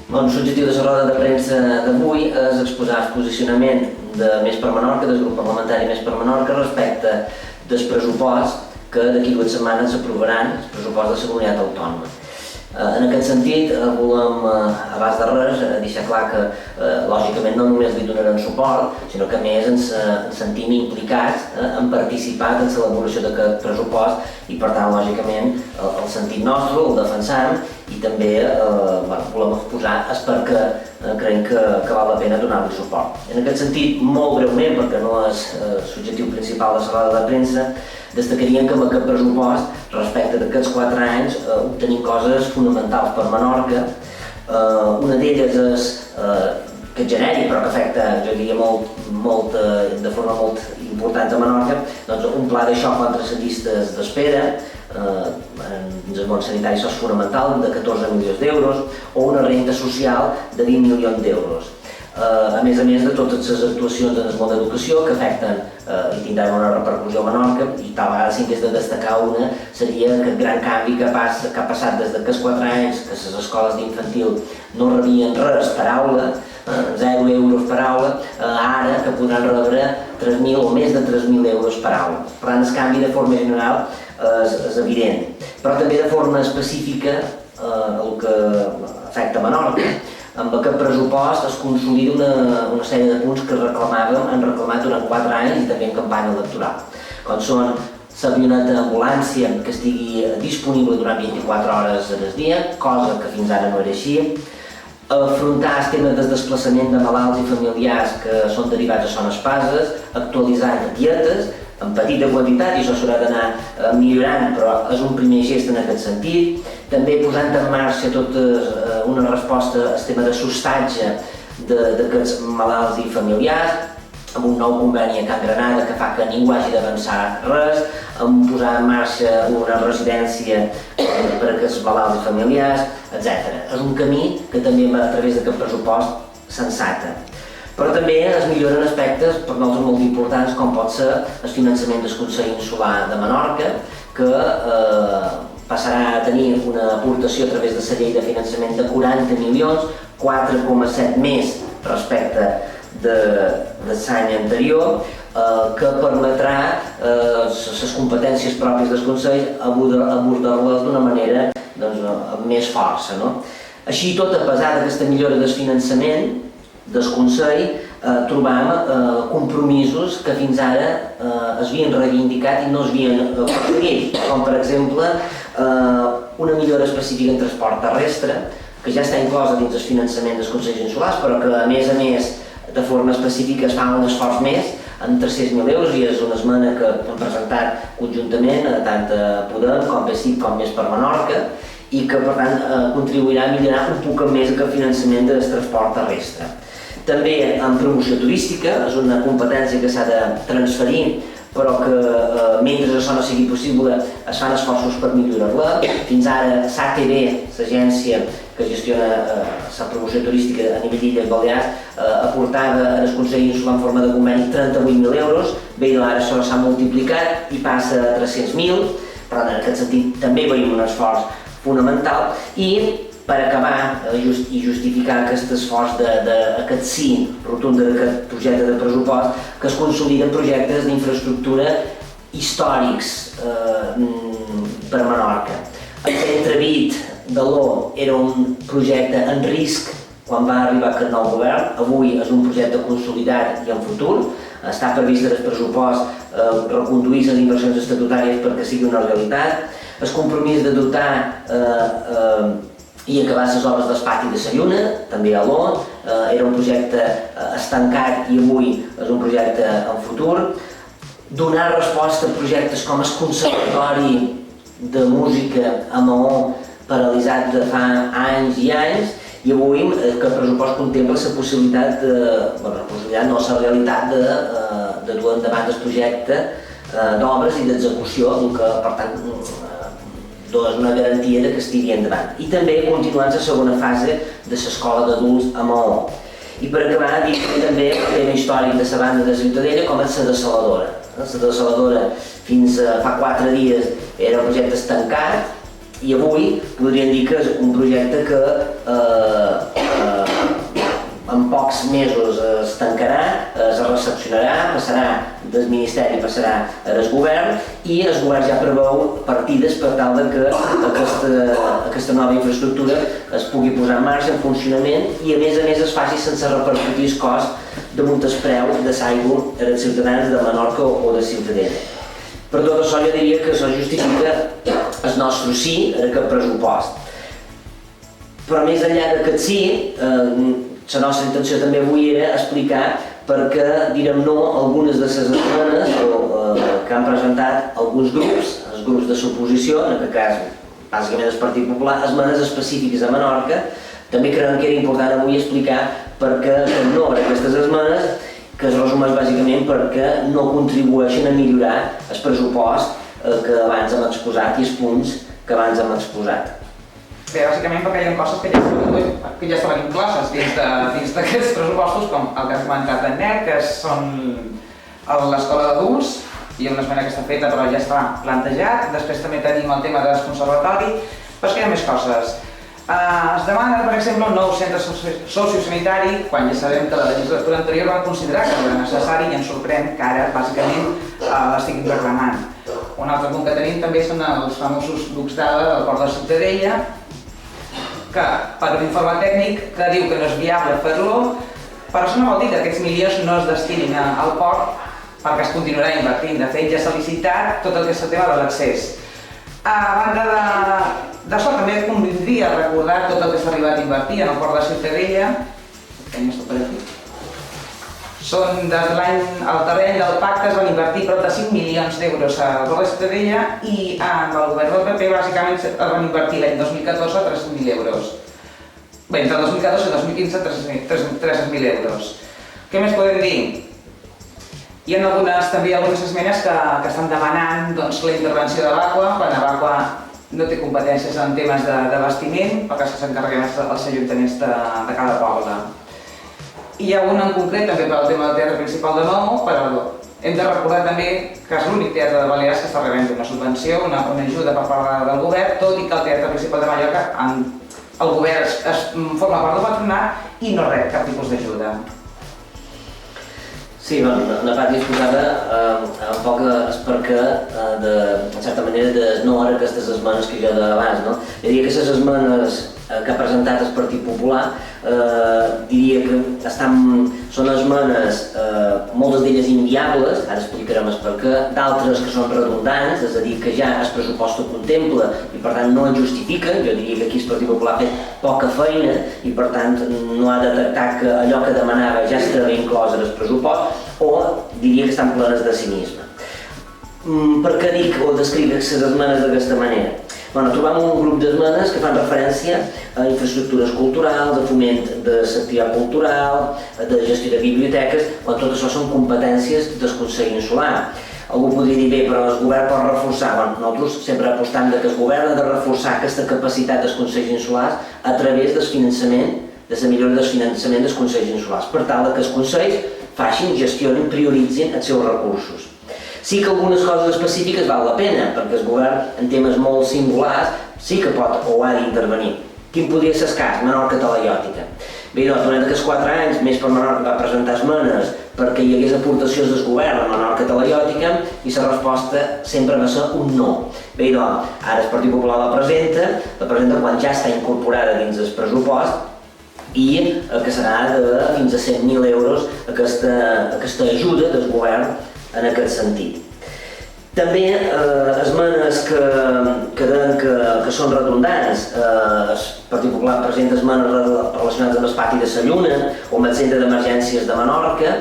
L'objectiu de la roda de premsa d'avui és exposar el posicionament de Més per Menorca, del grup parlamentari Més per Menorca, respecte del pressupost que d'aquí 2 setmanes s'aprovaran, el pressupost de la comunitat autònoma. En aquest sentit, volem, abans de res, deixar clar que, lògicament, no només li donarem suport, sinó que a més ens sentim implicats en participar en l'elaboració d'aquest pressupost i, per tant, lògicament, el sentit nostre el defensam i també volem exposar és perquè creiem que val la pena donar-li suport. En aquest sentit, molt breument, perquè no és l'objectiu principal de la roda de premsa, destacaríem que amb aquest pressupost, respecte d'aquests 4 anys, obtenim coses fonamentals per Menorca. Una d'elles és, que és genèric, però que afecta, jo diria, de forma molt important a Menorca, doncs un pla de xoc contra les llistes d'espera, en el món sanitari això és fonamental, de 14 milions d'euros, o una renda social de 20 milions d'euros. A més de totes les actuacions en el món d'educació que afecten i tindran una repercussió a Menorca, i tal vegada si hagués de destacar una seria aquest gran canvi que ha passat des d'aquests 4 anys que les escoles d'infantil no rebien res per aula, 0 euros per aula, ara que podran rebre 3.000 o més de 3.000 euros per aula. Per tant, el canvi de forma general és evident, però també de forma específica el que afecta Menorca. Amb aquest pressupost es consolida una sèrie de punts que han reclamat durant 4 anys i també en campanya electoral, com són l'avioneta d'ambulància que estigui disponible durant 24 hores al dia, cosa que fins ara no era així, afrontar els temes de desplaçament de malalts i familiars que són derivats a zones pases, actualitzant dietes en petita quantitat, i això s'haurà d'anar millorant, però és un primer gest en aquest sentit. També posant en marxa tota una resposta al tema de sostatge d'aquests malalts i familiars, amb un nou conveni a Can Granada que fa que ningú hagi d'avançar res, amb posar en marxa una residència per a aquests malalts i familiars, etc. És un camí que també a través d'aquest pressupost s'ensata. Però també es milloren aspectes per nosaltres molt importants, com pot ser el finançament del Consell Insular de Menorca, que passarà a tenir una aportació a través de la llei de finançament de 40 milions, 4,7 més respecte de l'any anterior, que permetrà les competències pròpies del Consell abordar-les d'una manera amb més força. Així tot, a pesar d'aquesta millora del finançament del Consell, trobam compromisos que fins ara es havien reivindicat i no es havien aconseguit, com per exemple una millora específica en transport terrestre, que ja està inclosa dins el finançament dels Consells Insulars, però que a més, de forma específica es fa un esforç més en 300.000 euros, i és una esmena que hem presentat conjuntament, tant a Podem com PSIC com Més per Menorca, i que per tant contribuirà a millorar un poc més aquest finançament del transport terrestre. També en promoció turística, és una competència que s'ha de transferir, però que mentre això no sigui possible es fan esforços per millorar-la. Fins ara l'ATB, l'agència que gestiona la promoció turística a nivell d'Illes Balears, aportava al Consell Insular en forma de conveni 38.000 euros, bé, ara això s'ha multiplicat i passa a 300.000, per tant en aquest sentit també veiem un esforç fonamental. I per acabar i justificar aquest esforç d'aquest sí rotund d'aquest projecte de pressupost, que es consoliden projectes d'infraestructura històrics per a Menorca. El centre Vit de l'O era un projecte en risc quan va arribar aquest nou govern, avui és un projecte consolidat i en futur. Està previst en el pressupost reconduir les inversions estatutàries perquè sigui una realitat. El compromís de dotar i acabar les obres del pati de la Lluna, també a l'O, era un projecte estancat i avui és un projecte en futur. Donar resposta a projectes com el Conservatori de Música a Maó, paralitzat de fa anys i anys, i avui que el pressupost contempla la possibilitat, no la realitat de dur endavant el projecte d'obres i d'execució, que per tant és una garantia que estigui endavant. I també continuant la segona fase de l'escola d'adults a Maó. I per acabar, dir també el tema històric de la banda de Ciutadella, com és la dessaladora. La dessaladora fins fa 4 dies era un projecte estancat, I avui podríem dir que és un projecte que en pocs mesos es tancarà, es recepcionarà, passarà del Ministeri, passarà al Govern i el Govern ja preveu partides per tal que aquesta nova infraestructura es pugui posar en marxa, en funcionament i a més es faci sense repercutir el cost damunt el preu de l'aigua als ciutadans de Menorca o de Ciutadella. Per tot això jo diria que això justifica el nostre sí a aquest pressupost. Però més enllà d'aquest sí, la nostra intenció també avui era explicar per què direm no a algunes de les esmenes que han presentat alguns grups, els grups de l'oposició, en aquest cas bàsicament el Partit Popular, esmenes específiques a Menorca. També creiem que era important avui explicar per què no a aquestes esmenes, que es resumeix bàsicament perquè no contribueixen a millorar el pressupost que abans hem exposat i els punts que abans hem exposat. Bé, bàsicament perquè hi ha coses que ja estaven incloses dins d'aquests pressupostos, com el que has comentat en NEC, que són l'escola d'adults, hi ha una esmena que està feta però ja està plantejat. Després també tenim el tema del conservatori, però és que hi ha més coses. Es demana, per exemple, un nou centre sociosanitari, quan ja sabem que la legislatura anterior van considerar que era necessari i ens sorprèn que ara, bàsicament, l'estiguin reclamant. Un altre punt que tenim també són els famosos ducs d'ala del port de Ciutadella, que per un informe tècnic que diu que no és viable fer-lo, però això no vol dir que aquests milions no es destinin al port perquè es continuarà invertint. De fet, ja s'ha licitat tot el que és el tema de l'accés. A banda d'això, també convindria recordar tot el que s'ha arribat a invertir en el port de Ciutadella. Són des de l'any al terreny del pacte es van invertir prop de 5 milions d'euros al port de Ciutadella i amb el govern del PP bàsicament es van invertir l'any 2014 300.000 euros. Bé, entre el 2014 i el 2015 300.000 euros. Què més podem dir? Hi ha també algunes esmenes que estan demanant la intervenció de l'Aqua, quan l'Aqua no té competències en temes d'abastiment, perquè s'encarreguen els ajuntaments de cada poble. Hi ha un en concret també pel tema del Teatre Principal de Maó, però hem de recordar també que és l'únic teatre de Balears que està rebent una subvenció, una ajuda per part del govern, tot i que el Teatre Principal de Mallorca, el govern forma part del patronat i no rep cap tipus d'ajuda. Sí, una part disposada un poc és perquè, en certa manera, de no ara aquestes esmenes que jo deia abans, no? Jo diria que aquestes esmenes que ha presentat el Partit Popular diria que són esmenes, moltes d'elles inviables, ara explicarem el perquè, d'altres que són redundants, és a dir, que ja el pressupost ho contempla i per tant no el justifiquen. Jo diria que aquí el Partit Popular ha fet poca feina i per tant no ha detectat que allò que demanava ja estava inclòs en el pressupost, o diria que estan plenes de cinisme. Per què dic o descric les esmenes d'aquesta manera? Trobam un grup d'esmenes que fan referència a infraestructures culturals, a foment de l'activitat cultural, de gestió de biblioteques, quan tot això són competències del Consell Insular. Algú podria dir, bé, però el govern pot reforçar. Nosaltres sempre apostam que el govern ha de reforçar aquesta capacitat dels Consells Insulars a través del finançament, de la millora del finançament dels Consells Insulars, per tal que els Consells facin, gestionin, prioritzin els seus recursos. Sí que algunes coses específiques val la pena, perquè el govern, en temes molt singulars, sí que pot o ha d'intervenir. Quin podria ser el cas? Menorca Talaiòtica. Bé, durant aquests 4 anys, Més per Menorca va presentar esmenes perquè hi hagués aportacions del govern a Menorca Talaiòtica i la resposta sempre va ser un no. Bé, ara el Partit Popular la presenta quan ja està incorporada dins el pressupost i que serà de fins a 100.000 euros aquesta ajuda del govern en aquest sentit. També esmenes que són redundants. El Partit Popular presenta esmenes relacionades amb el pati de la Lluna o amb el centre d'emergències de Menorca,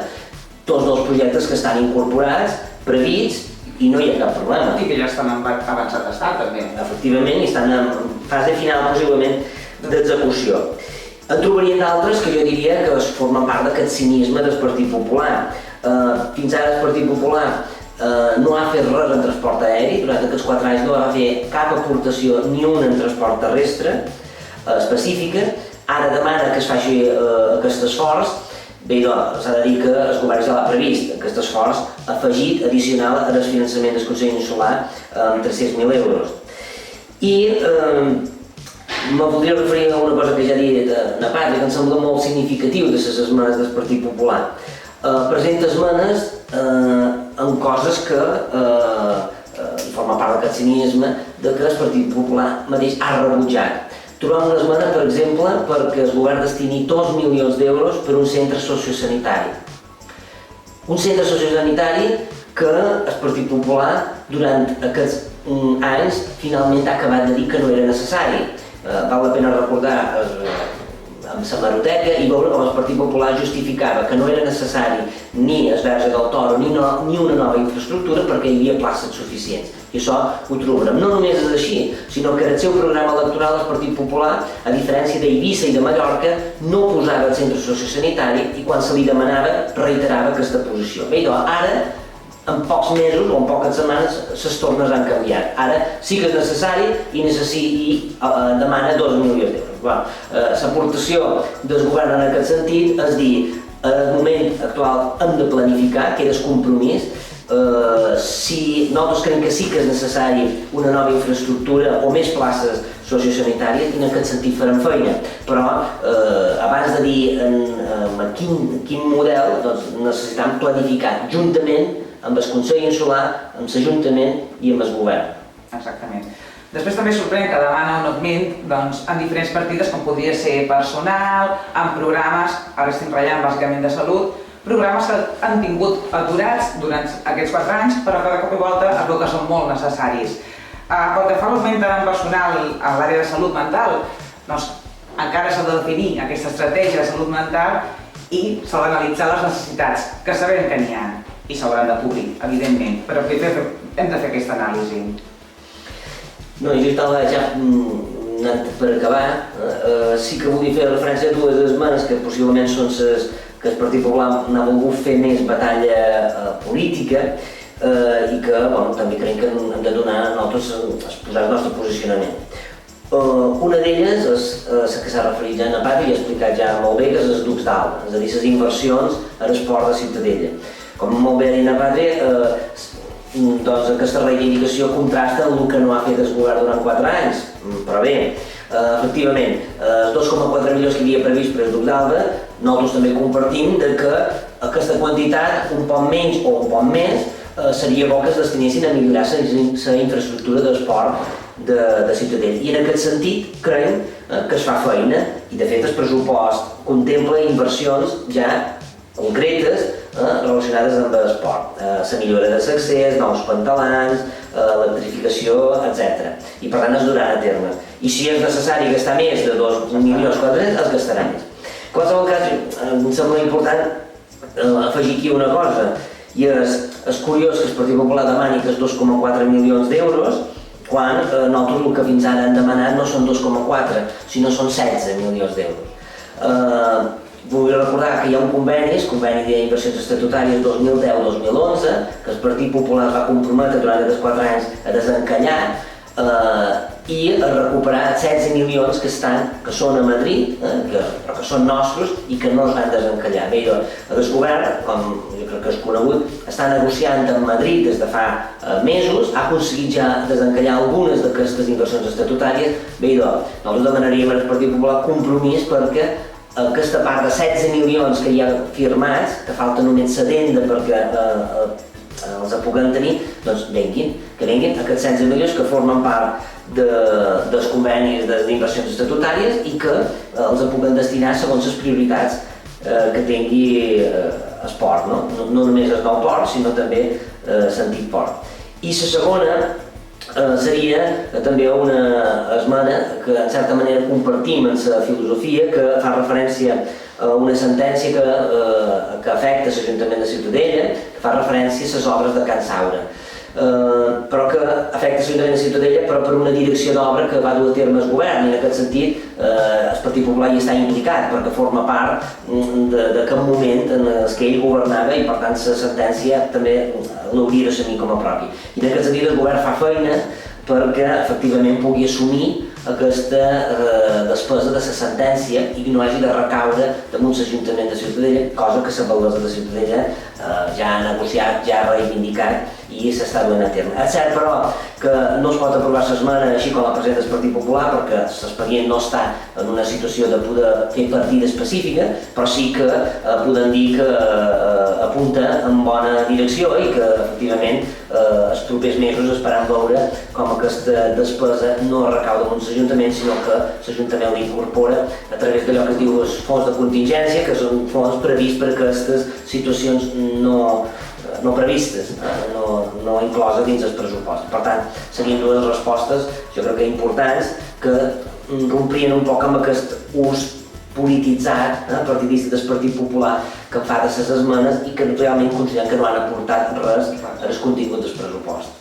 tots dos projectes que estan incorporats, prevists, i no hi ha cap problema. I que ja estan en avançat estat, també. Efectivament, i estan en fase final, possiblement, d'execució. En trobarien d'altres que jo diria que formen part d'aquest cinisme del Partit Popular. Fins ara el Partit Popular no ha fet res en transport aeri, durant aquests 4 anys no va fer cap aportació ni una en transport terrestre específica. Ara demana que es faci aquest esforç. Bé, s'ha de dir que el govern ja l'ha previst, aquest esforç afegit, addicional al finançament del Consell Insular amb 300.000 euros. I me voldria referir a una cosa que ja he dit na Pàtria, que em sembla molt significatiu de les esmenes del Partit Popular. Presenta esmenes en coses que forma part d'aquest cinisme que el Partit Popular mateix ha rebutjat. Trobem una esmena, per exemple, perquè el govern destini 2 milions d'euros per un centre sociosanitari. Un centre sociosanitari que el Partit Popular durant aquests anys finalment ha acabat de dir que no era necessari. Val la pena recordar amb la hemeroteca i veure com el Partit Popular justificava que no era necessari ni el Verge del Toro ni una nova infraestructura perquè hi havia places suficients. I això ho trobem. No només és així, sinó que en el seu programa electoral el Partit Popular, a diferència d'Eivissa i de Mallorca, no posava el centre sociosanitari i quan se li demanava reiterava aquesta posició. Bé, doncs ara, en pocs mesos o en poques setmanes, les tornes han canviat. Ara sí que és necessari i demana 2 milions d'euros. L'aportació del govern en aquest sentit és dir, en el moment actual hem de planificar, que és compromís. Si nosaltres creiem que sí que és necessari una nova infraestructura o més places sociosanitàries, i en aquest sentit farem feina. Però abans de dir quin model, necessitem planificar juntament amb el Consell Insular, amb l'Ajuntament i amb el Govern. Exactament. Després també sorprèn que demana un augment en diferents partides, com podria ser personal, en programes, ara estem ratllant bàsicament de salut, programes que han tingut aturats durant aquests 4 anys, però que de cop i volta es veu que són molt necessaris. Pel que fa a l'augment en personal a l'àrea de salut mental, doncs encara s'ha de definir aquesta estratègia de salut mental i s'ha d'analitzar les necessitats, que sabem que n'hi ha. I s'hauran de cobrir, evidentment, però hem de fer aquesta anàlisi. No, i jo estava ja per acabar, sí que volia fer referència a 2 esmenes que possiblement són les que el Partit Popular n'ha volgut fer més batalla política i que també creiem que hem de donar exposar el nostre posicionament. Una d'elles és la que s'ha referit ja a Pàtria i ha explicat ja molt bé, que és els ducs d'Alba, és a dir, les inversions en l'esport de Ciutadella. Com molt bé ha dit a Pàtria, aquesta reivindicació contrasta amb el que no ha fet el govern durant 4 anys. Però bé, efectivament, els 2,4 milions que hi havia previst per el duc d'Alba, nosaltres també compartim que aquesta quantitat, un poc menys o un poc més, seria bo que es destinessin a millorar la infraestructura d'esport de Ciutadella. I en aquest sentit creiem que es fa feina i de fet el pressupost contempla inversions ja concretes relacionades amb l'esport. La millora de l'accés, nous pantalans, electrificació, etc. I per tant es duran a terme. I si és necessari gastar més de 2 milions 400, es gastarà més. En qualsevol cas, em sembla important afegir aquí una cosa, i és curiós que el Partit Popular demani que és 2,4 milions d'euros, quan nosaltres el que fins ara han demanat no són 2,4, sinó són 16 milions d'euros. Vull recordar que hi ha un conveni, el conveni d'inversions estatutàries 2010-2011, que el Partit Popular va comprometre durant aquests 4 anys a desencallar i a recuperar 16 milions que són a Madrid, però que són nostres i que no es van desencallar. Bé, el govern, com jo crec que és conegut, està negociant amb Madrid des de fa mesos, ha aconseguit ja desencallar algunes d'aquestes inversions estatutàries. Bé, nosaltres demanaríem al Partit Popular compromís perquè aquesta part de 16 milions que hi ha firmats, que falta només sedenda perquè els puguem tenir, doncs que vinguin aquests 16 milions que formen part dels convenis d'inversions estatutàries i que els puguem destinar segons les prioritats que tingui esport, no només el nou port, sinó també sentit port. I la segona seria també una esmena que en certa manera compartim en la filosofia, que fa referència a una sentència que afecta l'Ajuntament de Ciutadella, que fa referència a les obres de Can Saura, però que afecta l'Ajuntament de Ciutadella però per una direcció d'obra que va dur a terme el govern, i en aquest sentit el Partit Popular hi està implicat perquè forma part d'aquest moment en què ell governava i per tant la sentència també l'hauria d'assumir com a propi. I en aquest sentit el govern fa feina perquè efectivament pugui assumir aquesta despesa de la sentència i que no hagi de recaure damunt l'Ajuntament de Ciutadella, cosa que l'alcaldessa de Ciutadella ja ha negociat, ja ha reivindicat i s'està duent a terme. És cert, però, que no es pot aprovar l'esmena així com la presenta el Partit Popular perquè l'expedient no està en una situació de poder fer partida específica, però sí que podem dir que apunta en bona direcció i que, efectivament, els propers mesos esperem veure com aquesta despesa no recau damunt l'Ajuntament, sinó que l'Ajuntament l'incorpora a través d'allò que es diu els fons de contingència, que són fons previstos per a aquestes situacions no previstes, no incloses dins el pressupost. Per tant, seguint dues respostes, jo crec que importants, que romprien un poc amb aquest ús polititzat, partidista del Partit Popular, que fa de les esmenes i que realment considerem que no han aportat res al contingut del pressupost.